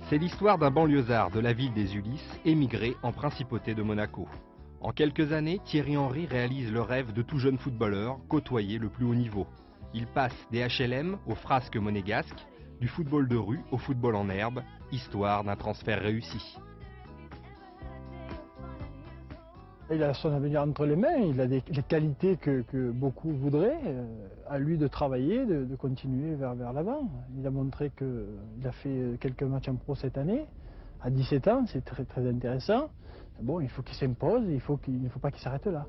C'est l'histoire d'un banlieusard de la ville des Ulysses, émigré en principauté de Monaco. En quelques années, Thierry Henry réalise le rêve de tout jeune footballeur, côtoyer le plus haut niveau. Il passe des HLM aux frasques monégasques, du football de rue au football en herbe, histoire d'un transfert réussi. Il a son avenir entre les mains, il a les qualités que beaucoup voudraient, à lui de travailler, de continuer vers l'avant. Il a montré qu'il a fait quelques matchs en pro cette année, à 17 ans, c'est très intéressant. Bon, il faut qu'il s'impose, il ne faut pas qu'il s'arrête là.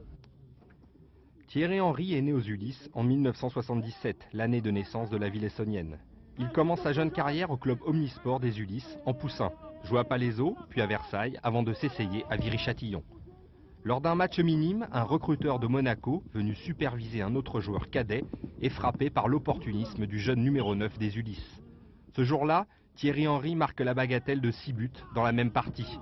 Thierry Henry est né aux Ulysses en 1977, l'année de naissance de la ville essonnienne. Il commence sa jeune carrière au club omnisport des Ulysses, en poussin, joue à Palaiseau, puis à Versailles, avant de s'essayer à Viry-Châtillon. Lors d'un match minime, un recruteur de Monaco, venu superviser un autre joueur cadet, est frappé par l'opportunisme du jeune numéro 9 des Ulysses. Ce jour-là, Thierry Henry marque la bagatelle de 6 buts dans la même partie.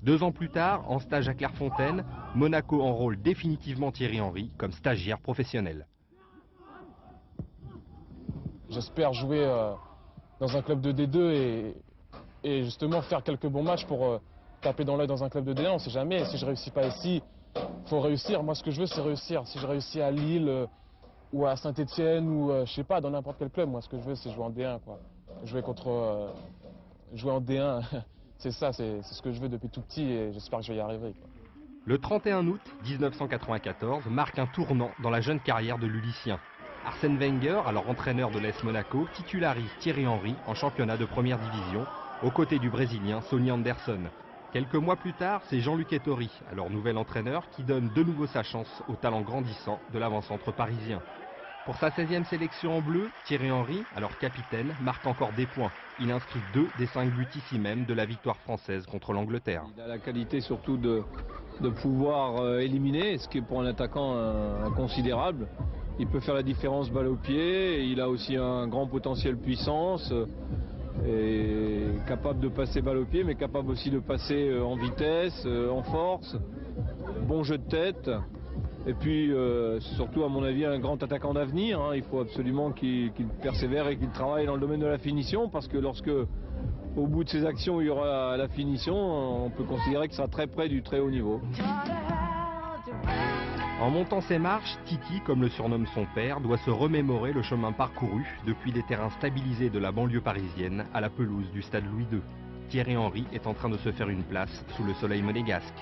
2 ans plus tard, en stage à Clairefontaine, Monaco enrôle définitivement Thierry Henry comme stagiaire professionnel. J'espère jouer dans un club de D2 et justement faire quelques bons matchs pour taper dans l'œil dans un club de D1, on ne sait jamais. Si je ne réussis pas ici, il faut réussir. Moi, ce que je veux, c'est réussir. Si je réussis à Lille ou à Saint-Etienne ou, je sais pas, dans n'importe quel club, moi, ce que je veux, c'est jouer en D1, quoi. Jouer en D1, c'est ça, c'est ce que je veux depuis tout petit et j'espère que je vais y arriver, quoi. Le 31 août 1994 marque un tournant dans la jeune carrière de l'Ulyssien. Arsène Wenger, alors entraîneur de l'AS Monaco, titularise Thierry Henry en championnat de première division, aux côtés du Brésilien Sonny Anderson. Quelques mois plus tard, c'est Jean-Luc Ettori, alors nouvel entraîneur, qui donne de nouveau sa chance au talent grandissant de l'avant-centre parisien. Pour sa 16e sélection en bleu, Thierry Henry, alors capitaine, marque encore des points. Il inscrit 2 des 5 buts ici même de la victoire française contre l'Angleterre. Il a la qualité surtout de pouvoir éliminer, ce qui est pour un attaquant considérable. Il peut faire la différence balle au pied, il a aussi un grand potentiel puissance. Et capable de passer balle au pied, mais capable aussi de passer en vitesse, en force, bon jeu de tête. Et puis surtout, à mon avis, un grand attaquant d'avenir. Il faut absolument qu'il persévère et qu'il travaille dans le domaine de la finition, parce que lorsque, au bout de ses actions, il y aura la finition, on peut considérer qu'il sera très près du très haut niveau. En montant ses marches, Titi, comme le surnomme son père, doit se remémorer le chemin parcouru depuis les terrains stabilisés de la banlieue parisienne à la pelouse du stade Louis II. Thierry Henry est en train de se faire une place sous le soleil monégasque.